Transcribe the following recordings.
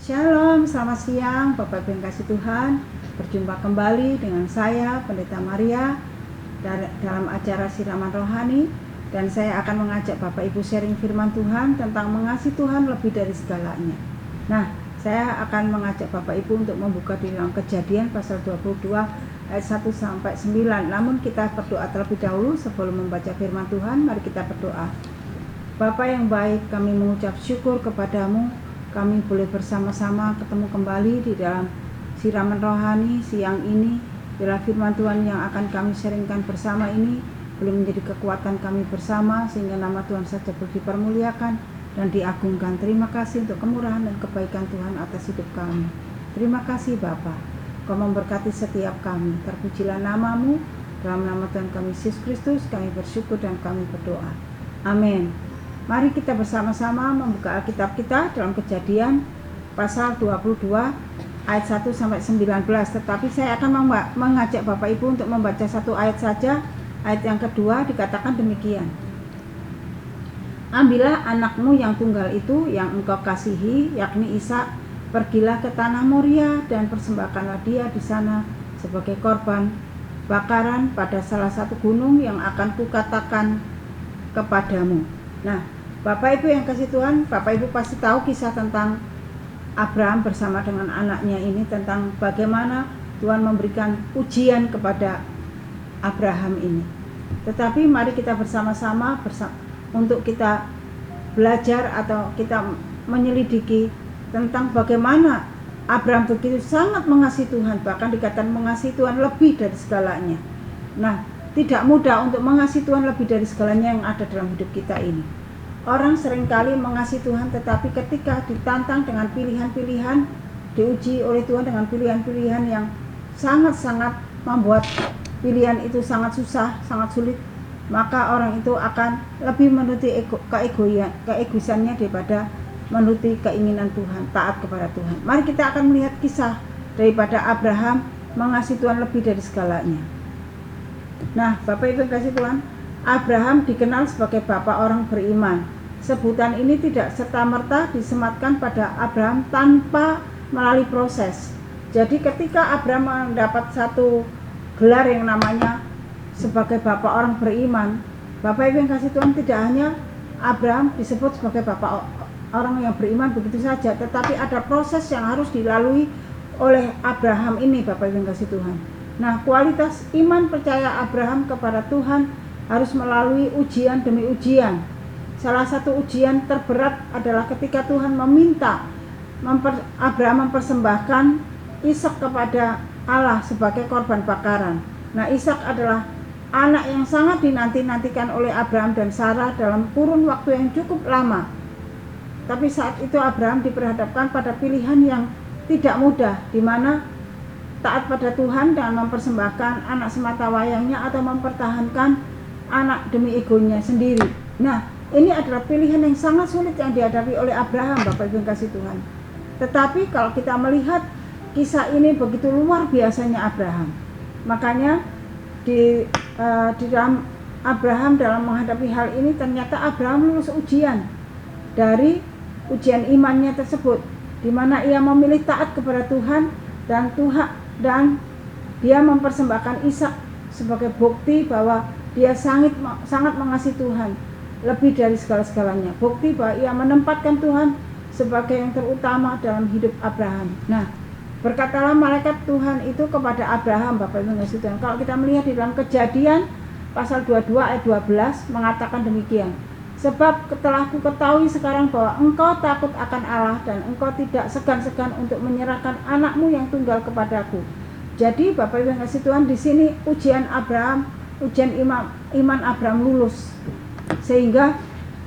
Shalom, selamat siang Bapak Ibu yang kasih Tuhan. Berjumpa kembali dengan saya Pendeta Maria dalam acara Siraman Rohani. Dan saya akan mengajak Bapak Ibu sharing firman Tuhan tentang mengasihi Tuhan lebih dari segalanya. Nah, saya akan mengajak Bapak Ibu untuk membuka di dalam Kejadian pasal 22 ayat 1 sampai 9. Namun kita berdoa terlebih dahulu sebelum membaca firman Tuhan. Mari kita berdoa. Bapa yang baik, kami mengucap syukur kepadamu. Kami boleh bersama-sama ketemu kembali di dalam Siraman Rohani siang ini. Bila firman Tuhan yang akan kami sharingkan bersama ini boleh menjadi kekuatan kami bersama, sehingga nama Tuhan saja boleh dipermuliakan dan diagungkan. Terima kasih untuk kemurahan dan kebaikan Tuhan atas hidup kami. Terima kasih Bapa, Kau memberkati setiap kami. Terpujilah namamu. Dalam nama Tuhan kami Yesus Kristus kami bersyukur dan kami berdoa. Amin. Mari kita bersama-sama membuka Alkitab kita dalam Kejadian pasal 22 ayat 1 sampai 19. Tetapi saya akan mengajak Bapak Ibu untuk membaca satu ayat saja. Ayat yang kedua dikatakan demikian. Ambillah anakmu yang tunggal itu yang engkau kasihi, yakni Ishak, pergilah ke tanah Moria dan persembahkanlah dia di sana sebagai korban bakaran pada salah satu gunung yang akan kukatakan kepadamu. Nah, Bapak Ibu yang kasih Tuhan, Bapak Ibu pasti tahu kisah tentang Abraham bersama dengan anaknya ini, tentang bagaimana Tuhan memberikan ujian kepada Abraham ini. Tetapi mari kita bersama-sama untuk kita belajar atau kita menyelidiki tentang bagaimana Abraham begitu sangat mengasihi Tuhan, bahkan dikatakan mengasihi Tuhan lebih dari segalanya. Nah, tidak mudah untuk mengasihi Tuhan lebih dari segalanya yang ada dalam hidup kita ini. Orang seringkali mengasihi Tuhan, tetapi ketika ditantang dengan pilihan-pilihan, diuji oleh Tuhan dengan pilihan-pilihan yang sangat-sangat membuat pilihan itu sangat susah, sangat sulit, maka orang itu akan lebih menuruti keegoisannya daripada menuruti keinginan Tuhan, taat kepada Tuhan. Mari kita akan melihat kisah daripada Abraham mengasihi Tuhan lebih dari segalanya. Nah, Bapak Ibu kasih Tuhan, Abraham dikenal sebagai bapak orang beriman. Sebutan ini tidak serta-merta disematkan pada Abraham tanpa melalui proses. Jadi ketika Abraham mendapat satu gelar yang namanya sebagai bapak orang beriman, Bapak Ibu yang kasih Tuhan, tidak hanya Abraham disebut sebagai bapak orang yang beriman begitu saja, tetapi ada proses yang harus dilalui oleh Abraham ini, Bapak Ibu yang kasih Tuhan. Nah, kualitas iman percaya Abraham kepada Tuhan harus melalui ujian demi ujian. Salah satu ujian terberat adalah ketika Tuhan meminta Abraham mempersembahkan Ishak kepada Allah sebagai korban bakaran. Nah, Ishak adalah anak yang sangat dinanti-nantikan oleh Abraham dan Sarah dalam kurun waktu yang cukup lama. Tapi saat itu Abraham diperhadapkan pada pilihan yang tidak mudah, di mana taat pada Tuhan dengan mempersembahkan anak semata wayangnya atau mempertahankan anak demi egonya sendiri. Nah, ini adalah pilihan yang sangat sulit yang dihadapi oleh Abraham, Bapak Ibu kasih Tuhan. Tetapi kalau kita melihat kisah ini begitu luar biasanya Abraham. Makanya di dalam Abraham dalam menghadapi hal ini, ternyata Abraham lulus ujian dari ujian imannya tersebut, di mana ia memilih taat kepada Tuhan dan dia mempersembahkan Ishak sebagai bukti bahwa dia sangat mengasihi Tuhan lebih dari segala-segalanya. Bukti bahwa ia menempatkan Tuhan sebagai yang terutama dalam hidup Abraham. Nah, berkatalah malaikat Tuhan itu kepada Abraham, Bapak Ibu kasih Tuhan. Kalau kita melihat di dalam Kejadian pasal 22 ayat 12 mengatakan demikian. Sebab telah ku ketahui sekarang bahwa engkau takut akan Allah dan engkau tidak segan-segan untuk menyerahkan anakmu yang tunggal kepadaku. Jadi Bapak Ibu kasih Tuhan, di sini ujian iman Abraham lulus, sehingga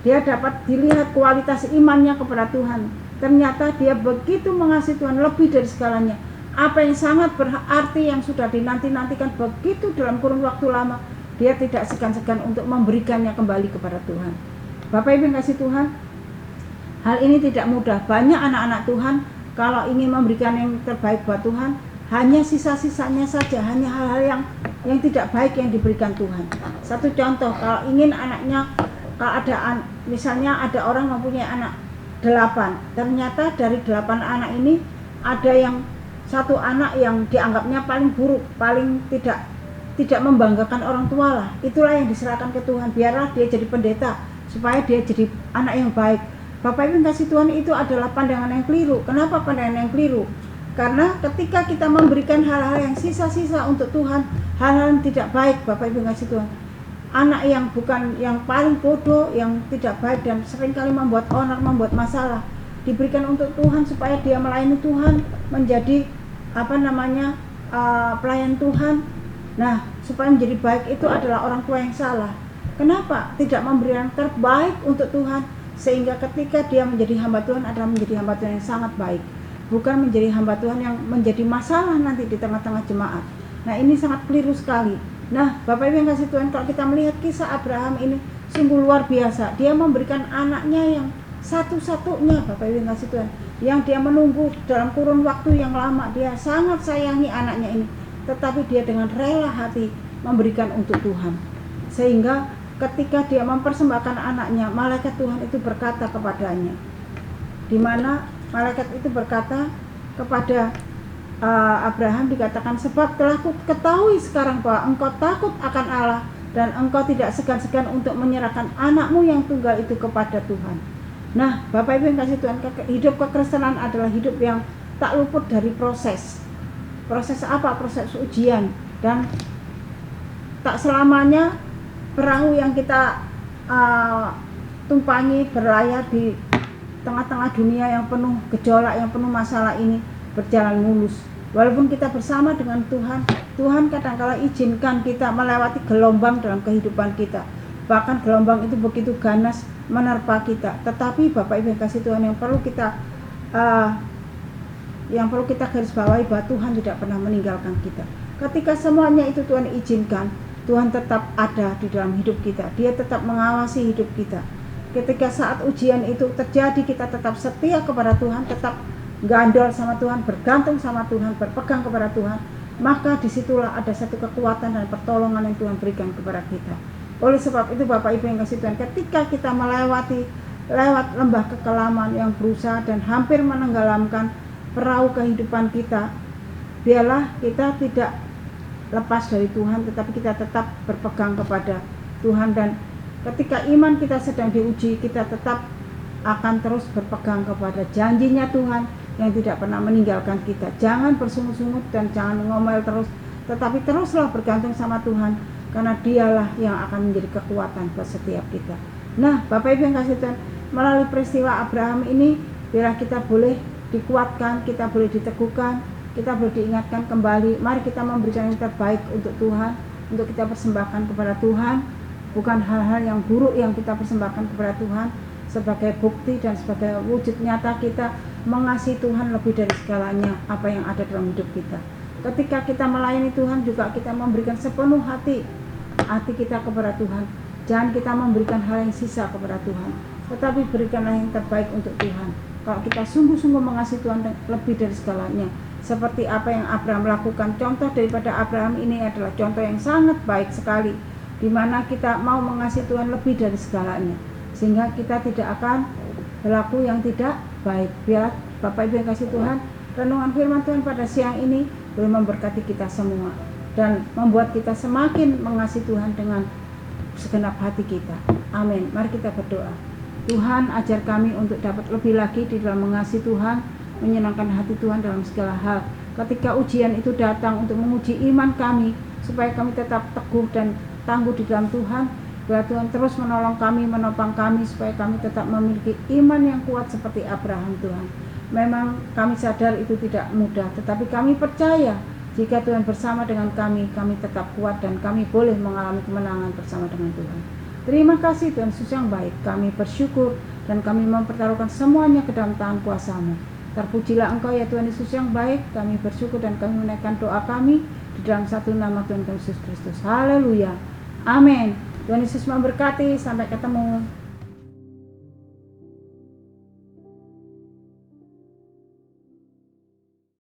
dia dapat dilihat kualitas imannya kepada Tuhan. Ternyata dia begitu mengasihi Tuhan lebih dari segalanya. Apa yang sangat berarti yang sudah dinanti-nantikan begitu dalam kurun waktu lama, dia tidak segan-segan untuk memberikannya kembali kepada Tuhan. Bapak Ibu yang kasih Tuhan, hal ini tidak mudah. Banyak anak-anak Tuhan kalau ingin memberikan yang terbaik buat Tuhan, hanya sisa-sisanya saja, hanya hal-hal yang tidak baik yang diberikan Tuhan. Satu contoh, kalau ingin anaknya, kalau ada misalnya ada orang mempunyai anak 8. Ternyata dari 8 anak ini ada yang satu anak yang dianggapnya paling buruk, paling tidak membanggakan orang tua lah. Itulah yang diserahkan ke Tuhan. Biarlah dia jadi pendeta supaya dia jadi anak yang baik. Bapak Ibu yang kasih Tuhan, itu adalah pandangan yang keliru. Kenapa pandangan yang keliru? Karena ketika kita memberikan hal-hal yang sisa-sisa untuk Tuhan, hal-hal yang tidak baik, Bapak Ibu yang kasih Tuhan, anak yang bukan, yang paling bodoh, yang tidak baik dan seringkali membuat onar, membuat masalah, diberikan untuk Tuhan supaya dia melayani Tuhan, menjadi pelayan Tuhan. Nah, supaya menjadi baik itu adalah orang tua yang salah. Kenapa tidak memberi yang terbaik untuk Tuhan, sehingga ketika dia menjadi hamba Tuhan adalah menjadi hamba Tuhan yang sangat baik, bukan menjadi hamba Tuhan yang menjadi masalah nanti di tengah-tengah jemaat. Nah, ini sangat keliru sekali. Nah, Bapak Ibu yang kasih Tuhan, kalau kita melihat kisah Abraham ini sungguh luar biasa. Dia memberikan anaknya yang satu-satunya, Bapak Ibu yang kasih Tuhan, yang dia menunggu dalam kurun waktu yang lama. Dia sangat sayangi anaknya ini, tetapi dia dengan rela hati memberikan untuk Tuhan. Sehingga ketika dia mempersembahkan anaknya, malaikat Tuhan itu berkata kepadanya, di mana malaikat itu berkata kepada Abraham, dikatakan, sebab telah ketahui sekarang bahwa engkau takut akan Allah dan engkau tidak segan-segan untuk menyerahkan anakmu yang tunggal itu kepada Tuhan. Nah, Bapak Ibu yang kasih Tuhan, hidup kekristenan adalah hidup yang tak luput dari proses. Proses apa? Proses ujian. Dan tak selamanya perahu yang kita tumpangi berlayar di tengah-tengah dunia yang penuh gejolak, yang penuh masalah ini berjalan mulus. Walaupun kita bersama dengan Tuhan, Tuhan kadang-kala izinkan kita melewati gelombang dalam kehidupan kita. Bahkan gelombang itu begitu ganas menerpa kita. Tetapi Bapak Ibu yang kasih Tuhan, yang perlu kita garis bawahi bahwa Tuhan tidak pernah meninggalkan kita. Ketika semuanya itu Tuhan izinkan, Tuhan tetap ada di dalam hidup kita. Dia tetap mengawasi hidup kita. Ketika saat ujian itu terjadi, kita tetap setia kepada Tuhan, tetap gandol sama Tuhan, bergantung sama Tuhan, berpegang kepada Tuhan, maka disitulah ada satu kekuatan dan pertolongan yang Tuhan berikan kepada kita. Oleh sebab itu Bapak Ibu yang kasih Tuhan, ketika kita lewat lembah kekelaman yang berusaha dan hampir menenggelamkan perahu kehidupan kita, biarlah kita tidak lepas dari Tuhan, tetapi kita tetap berpegang kepada Tuhan. Dan ketika iman kita sedang diuji, kita tetap akan terus berpegang kepada janjinya Tuhan yang tidak pernah meninggalkan kita. Jangan bersungut-sungut dan jangan ngomel terus, tetapi teruslah bergantung sama Tuhan, karena dialah yang akan menjadi kekuatan buat setiap kita. Nah, Bapak Ibu yang kasih Tuhan, melalui peristiwa Abraham ini, biarlah kita boleh dikuatkan, kita boleh diteguhkan, kita boleh diingatkan kembali. Mari kita memberikan yang terbaik untuk Tuhan, untuk kita persembahkan kepada Tuhan, bukan hal-hal yang buruk yang kita persembahkan kepada Tuhan, sebagai bukti dan sebagai wujud nyata kita mengasihi Tuhan lebih dari segalanya apa yang ada dalam hidup kita. Ketika kita melayani Tuhan juga kita memberikan sepenuh hati kita kepada Tuhan. Jangan kita memberikan hal yang sisa kepada Tuhan, tetapi berikanlah yang terbaik untuk Tuhan. Kalau kita sungguh-sungguh mengasihi Tuhan lebih dari segalanya, seperti apa yang Abraham lakukan. Contoh daripada Abraham ini adalah contoh yang sangat baik sekali, di mana kita mau mengasihi Tuhan lebih dari segalanya, sehingga kita tidak akan berlaku yang tidak baik. Biar Bapak Ibu yang kasih Tuhan, renungan firman Tuhan pada siang ini boleh memberkati kita semua dan membuat kita semakin mengasihi Tuhan dengan segenap hati kita. Amin. Mari kita berdoa. Tuhan, ajar kami untuk dapat lebih lagi di dalam mengasihi Tuhan, menyenangkan hati Tuhan dalam segala hal. Ketika ujian itu datang untuk menguji iman kami, supaya kami tetap teguh dan tangguh di dalam Tuhan, biar Tuhan terus menolong kami, menopang kami, supaya kami tetap memiliki iman yang kuat seperti Abraham. Tuhan, memang kami sadar itu tidak mudah, tetapi kami percaya jika Tuhan bersama dengan kami tetap kuat dan kami boleh mengalami kemenangan bersama dengan Tuhan. Terima kasih Tuhan Yesus yang baik. Kami bersyukur dan kami mempertaruhkan semuanya ke dalam tangan kuasa-Mu. Terpujilah Engkau ya Tuhan Yesus yang baik. Kami bersyukur dan kami menaikkan doa kami di dalam satu nama Tuhan Yesus Kristus. Haleluya. Amin. Tuhan Yesus memberkati. Sampai ketemu.